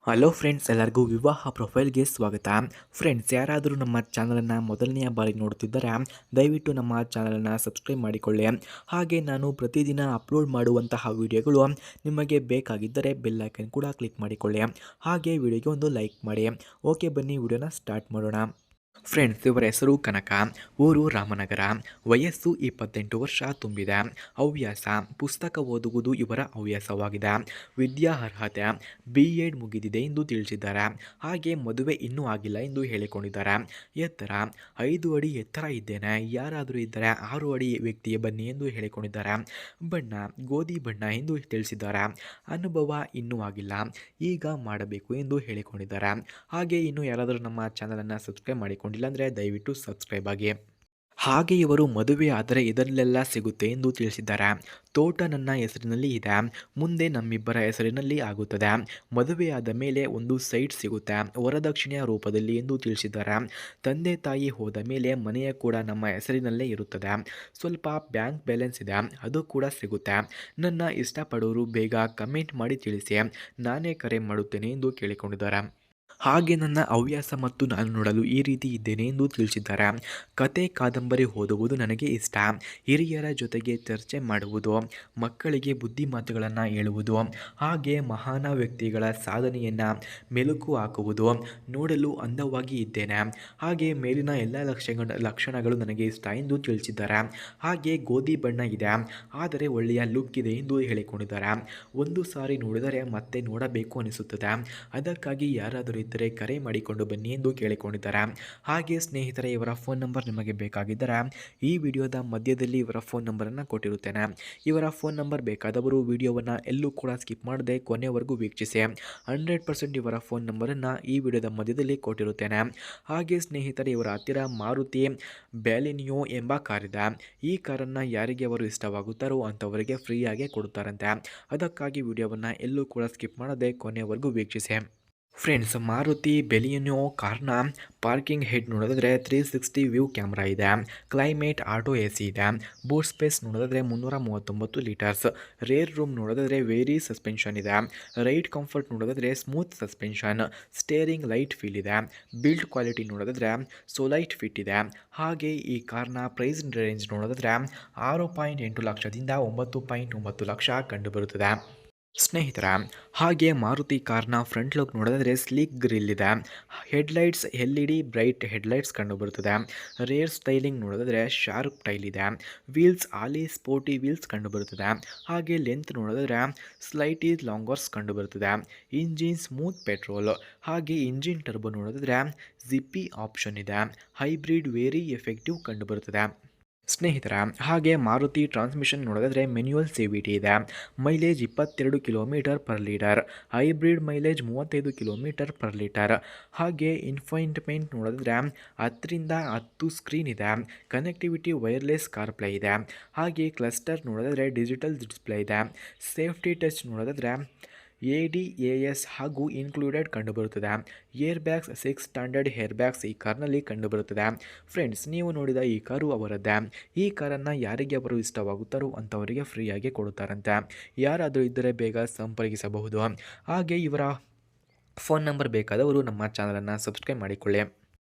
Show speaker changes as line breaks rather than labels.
Hello friends, ಎಲ್ಲರಿಗೂ ವಿವಾಹ ಪ್ರೊಫೈಲ್ಗೆ ಸ್ವಾಗತ. ಫ್ರೆಂಡ್ಸ್, ಯಾರಾದರೂ ನಮ್ಮ ಚಾನಲನ್ನು ಮೊದಲನೆಯ ಬಾರಿ ನೋಡ್ತಿದ್ದರೆ ದಯವಿಟ್ಟು ನಮ್ಮ ಚಾನಲನ್ನು ಸಬ್ಸ್ಕ್ರೈಬ್ ಮಾಡಿಕೊಳ್ಳಿ. ಹಾಗೆ ನಾನು ಪ್ರತಿದಿನ ಅಪ್ಲೋಡ್ ಮಾಡುವಂತಹ ವಿಡಿಯೋಗಳು ನಿಮಗೆ ಬೇಕಾಗಿದ್ದರೆ ಬೆಲ್ ಐಕನ್ ಕೂಡ ಕ್ಲಿಕ್ ಮಾಡಿಕೊಳ್ಳಿ. ಹಾಗೆ ವಿಡಿಯೋಗೆ ಒಂದು ಲೈಕ್ ಮಾಡಿ. ಓಕೆ, ಬನ್ನಿ ವಿಡಿಯೋನ ಸ್ಟಾರ್ಟ್ ಮಾಡೋಣ. ಫ್ರೆಂಡ್ಸ್, ಇವರ ಹೆಸರು ಕನಕ, ಊರು ರಾಮನಗರ, ವಯಸ್ಸು 28 ವರ್ಷ ತುಂಬಿದೆ. ಹವ್ಯಾಸ ಪುಸ್ತಕ ಓದುವುದು ಇವರ ಹವ್ಯಾಸವಾಗಿದೆ. ವಿದ್ಯಾರ್ಹತೆ BEd ಮುಗಿದಿದೆ ಎಂದು ತಿಳಿಸಿದ್ದಾರೆ. ಹಾಗೆ ಮದುವೆ ಇನ್ನೂ ಆಗಿಲ್ಲ ಎಂದು ಹೇಳಿಕೊಂಡಿದ್ದಾರೆ. ಎತ್ತರ 5 ಅಡಿ ಎತ್ತರ ಇದ್ದೇನೆ, ಯಾರಾದರೂ ಇದ್ದರೆ 6 ಅಡಿ ವ್ಯಕ್ತಿಗೆ ಬನ್ನಿ ಎಂದು ಹೇಳಿಕೊಂಡಿದ್ದಾರೆ. ಬಣ್ಣ ಗೋಧಿ ಬಣ್ಣ ಎಂದು ತಿಳಿಸಿದ್ದಾರೆ. ಅನುಭವ ಇನ್ನೂ ಆಗಿಲ್ಲ, ಈಗ ಮಾಡಬೇಕು ಎಂದು ಹೇಳಿಕೊಂಡಿದ್ದಾರೆ. ಹಾಗೆ ಇನ್ನು ಯಾರಾದರೂ ನಮ್ಮ ಚಾನಲನ್ನು ಸಬ್ಸ್ಕ್ರೈಬ್ ಮಾಡಿಕೊಂಡಿಲ್ಲ ಅಂದರೆ ದಯವಿಟ್ಟು ಸಬ್ಸ್ಕ್ರೈಬ್ ಆಗಿ. ಹಾಗೆ ಇವರು ಮದುವೆ ಆದರೆ ಇದರಲ್ಲೆಲ್ಲ ಸಿಗುತ್ತೆ ಎಂದು ತಿಳಿಸಿದ್ದಾರೆ. ತೋಟ ನನ್ನ ಹೆಸರಿನಲ್ಲಿ ಇದೆ, ಮುಂದೆ ನಮ್ಮಿಬ್ಬರ ಹೆಸರಿನಲ್ಲಿ ಆಗುತ್ತದೆ. ಮದುವೆಯಾದ ಮೇಲೆ ಒಂದು ಸೈಟ್ ಸಿಗುತ್ತೆ ವರದಕ್ಷಿಣೆಯ ರೂಪದಲ್ಲಿ ಎಂದು ತಿಳಿಸಿದ್ದಾರೆ. ತಂದೆ ತಾಯಿ ಹೋದ ಮೇಲೆ ಮನೆಯ ಕೂಡ ನಮ್ಮ ಹೆಸರಿನಲ್ಲೇ ಇರುತ್ತದೆ. ಸ್ವಲ್ಪ ಬ್ಯಾಂಕ್ ಬ್ಯಾಲೆನ್ಸ್ ಇದೆ, ಅದು ಕೂಡ ಸಿಗುತ್ತೆ. ನನ್ನ ಇಷ್ಟಪಡೋರು ಬೇಗ ಕಮೆಂಟ್ ಮಾಡಿ ತಿಳಿಸಿ, ನಾನೇ ಕರೆ ಮಾಡುತ್ತೇನೆ ಎಂದು ಕೇಳಿಕೊಂಡಿದ್ದಾರೆ. ಹಾಗೆ ನನ್ನ ಹವ್ಯಾಸ ಮತ್ತು ನಾನು ನೋಡಲು ಈ ರೀತಿ ಇದ್ದೇನೆ ಎಂದು ತಿಳಿಸಿದ್ದಾರೆ. ಕತೆ ಕಾದಂಬರಿ ಓದುವುದು ನನಗೆ ಇಷ್ಟ. ಹಿರಿಯರ ಜೊತೆಗೆ ಚರ್ಚೆ ಮಾಡುವುದು, ಮಕ್ಕಳಿಗೆ ಬುದ್ಧಿ ಮಾತುಗಳನ್ನು ಹೇಳುವುದು, ಹಾಗೆ ಮಹಾನ ವ್ಯಕ್ತಿಗಳ ಸಾಧನೆಯನ್ನು ಮೆಲುಕು ಹಾಕುವುದು, ನೋಡಲು ಅಂದವಾಗಿ ಇದ್ದೇನೆ. ಹಾಗೆ ಮೇಲಿನ ಎಲ್ಲ ಲಕ್ಷಣಗಳು ನನಗೆ ಇಷ್ಟ ಎಂದು ತಿಳಿಸಿದ್ದಾರೆ. ಹಾಗೆ ಗೋಧಿ ಬಣ್ಣ ಇದೆ, ಆದರೆ ಒಳ್ಳೆಯ ಲುಕ್ ಇದೆ ಎಂದು ಹೇಳಿಕೊಂಡಿದ್ದಾರೆ. ಒಂದು ಸಾರಿ ನೋಡಿದರೆ ಮತ್ತೆ ನೋಡಬೇಕು ಅನಿಸುತ್ತದೆ, ಅದಕ್ಕಾಗಿ ಯಾರಾದರೂ ಇದ್ದರೆ ಕರೆ ಮಾಡಿಕೊಂಡು ಬನ್ನಿ ಎಂದು ಕೇಳಿಕೊಂಡಿದ್ದಾರೆ. ಹಾಗೆ ಸ್ನೇಹಿತರೆ, ಇವರ ಫೋನ್ ನಂಬರ್ ನಿಮಗೆ ಬೇಕಾಗಿದ್ದರೆ ಈ ವಿಡಿಯೋದ ಮಧ್ಯದಲ್ಲಿ ಇವರ ಫೋನ್ ನಂಬರನ್ನು ಕೊಟ್ಟಿರುತ್ತೇನೆ. ಇವರ ಫೋನ್ ನಂಬರ್ ಬೇಕಾದವರು ವಿಡಿಯೋವನ್ನು ಎಲ್ಲೂ ಕೂಡ ಸ್ಕಿಪ್ ಮಾಡದೆ ಕೊನೆಯವರೆಗೂ ವೀಕ್ಷಿಸಿ. 100% ಇವರ ಫೋನ್ ನಂಬರನ್ನು ಈ ವಿಡಿಯೋದ ಮಧ್ಯದಲ್ಲಿ ಕೊಟ್ಟಿರುತ್ತೇನೆ. ಹಾಗೆ ಸ್ನೇಹಿತರೆ, ಇವರ ಹತ್ತಿರ ಮಾರುತಿ ಬ್ಯಾಲಿನಿಯೋ ಎಂಬ ಕಾರಿದೆ. ಈ ಕಾರನ್ನು ಯಾರಿಗೆ ಅವರು ಇಷ್ಟವಾಗುತ್ತಾರೋ ಅಂಥವರಿಗೆ ಫ್ರೀಯಾಗಿ ಕೊಡುತ್ತಾರಂತೆ. ಅದಕ್ಕಾಗಿ ವಿಡಿಯೋವನ್ನು ಎಲ್ಲೂ ಕೂಡ ಸ್ಕಿಪ್ ಮಾಡದೆ ಕೊನೆಯವರೆಗೂ ವೀಕ್ಷಿಸಿ. ಫ್ರೆಂಡ್ಸ್, ಮಾರುತಿ ಬೆಲಿಯನೋ ಕಾರ್ನ ಪಾರ್ಕಿಂಗ್ ಹೆಡ್ ನೋಡಿದ್ರೆ 360 ವ್ಯೂ ಕ್ಯಾಮ್ರಾ ಇದೆ. ಕ್ಲೈಮೇಟ್ ಆಟೋ AC ಇದೆ. ಬೂಟ್ ಸ್ಪೇಸ್ ನೋಡಿದ್ರೆ 339 ಲೀಟರ್ಸ್. ರೇರ್ ರೂಮ್ ನೋಡಿದ್ರೆ ವೇರಿ ಸಸ್ಪೆನ್ಷನ್ ಇದೆ. ರೈಡ್ ಕಂಫರ್ಟ್ ನೋಡಿದ್ರೆ smooth suspension. Steering light feel ಇದೆ. ಬಿಲ್ಡ್ ಕ್ವಾಲಿಟಿ ನೋಡಿದ್ರೆ ಸೋಲೈಟ್ ಫಿಟ್ ಇದೆ. ಹಾಗೆ ಈ ಕಾರ್ನ ಪ್ರೈಸ್ ರೇಂಜ್ ನೋಡಿದ್ರೆ 6.8 ಲಕ್ಷದಿಂದ 9.9 ಲಕ್ಷ ಕಂಡುಬರುತ್ತದೆ. ಸ್ನೇಹಿತರ, ಹಾಗೆ ಮಾರುತಿ ಕಾರ್ನ ಫ್ರಂಟ್ ಲುಕ್ ನೋಡಿದ್ರೆ ಸ್ಲೀಕ್ ಗ್ರಿಲ್ ಇದೆ. ಹೆಡ್ಲೈಟ್ಸ್ LED ಬ್ರೈಟ್ ಹೆಡ್ಲೈಟ್ಸ್ ಕಂಡುಬರುತ್ತದೆ. ರೇರ್ ಸ್ಟೈಲಿಂಗ್ ನೋಡಿದ್ರೆ ಶಾರ್ಪ್ ಟೈಲ್ ಇದೆ. ವೀಲ್ಸ್ ಆಲಿ ಸ್ಪೋರ್ಟಿ ವೀಲ್ಸ್ ಕಂಡುಬರುತ್ತದೆ. ಹಾಗೆ ಲೆಂತ್ ನೋಡಿದ್ರೆ ಸ್ಲೈಟಿ ಲಾಂಗರ್ಸ್ ಕಂಡುಬರುತ್ತದೆ. Engine smooth petrol. ಹಾಗೆ ಇಂಜಿನ್ ಟರ್ಬೋ ನೋಡಿದ್ರೆ ಜಿಪ್ಪಿ ಆಪ್ಷನ್ ಇದೆ. ಹೈಬ್ರಿಡ್ ವೇರಿ ಎಫೆಕ್ಟಿವ್ ಕಂಡುಬರುತ್ತದೆ. ಸ್ನೇಹಿತರ, ಹಾಗೆ ಮಾರುತಿ ಟ್ರಾನ್ಸ್ಮಿಷನ್ ನೋಡಿದ್ರೆ ಮ್ಯಾನ್ಯುಯಲ್ CVT ಇದೆ. Mileage 22 kilometre per litre. Hybrid mileage 35 kilometre per litre. ಹಾಗೆ ಇನ್ಫೋಟೈನ್ಮೆಂಟ್ ನೋಡಿದ್ರೆ 10ರಿಂದ 10 ಸ್ಕ್ರೀನ್ ಇದೆ. ಕನೆಕ್ಟಿವಿಟಿ ವೈರ್ಲೆಸ್ ಕಾರ್ಪ್ಲೇ ಇದೆ. ಹಾಗೆ ಕ್ಲಸ್ಟರ್ ನೋಡಿದ್ರೆ ಡಿಜಿಟಲ್ ಡಿಸ್ಪ್ಲೇ ಇದೆ. ಸೇಫ್ಟಿ ಟಚ್ ನೋಡಿದ್ರೆ ADAS ಹಾಗೂ ಇನ್ಕ್ಲೂಡೆಡ್ ಕಂಡುಬರುತ್ತದೆ. Air bags 6 standard air bags ಈ ಕಾರ್ನಲ್ಲಿ ಕಂಡುಬರುತ್ತದೆ. ಫ್ರೆಂಡ್ಸ್, ನೀವು ನೋಡಿದ ಈ ಕಾರು ಅವರದ್ದೇ. ಈ ಕಾರನ್ನು ಯಾರಿಗೆ ಅವರು ಇಷ್ಟವಾಗುತ್ತಾರೋ ಅಂಥವರಿಗೆ ಫ್ರೀಯಾಗಿ ಕೊಡುತ್ತಾರಂತೆ. ಯಾರಾದರೂ ಇದ್ದರೆ ಬೇಗ ಸಂಪರ್ಕಿಸಬಹುದು. ಹಾಗೆ ಇವರ ಫೋನ್ ನಂಬರ್ ಬೇಕಾದವರು ನಮ್ಮ ಚಾನಲನ್ನು ಸಬ್ಸ್ಕ್ರೈಬ್ ಮಾಡಿಕೊಳ್ಳಿ.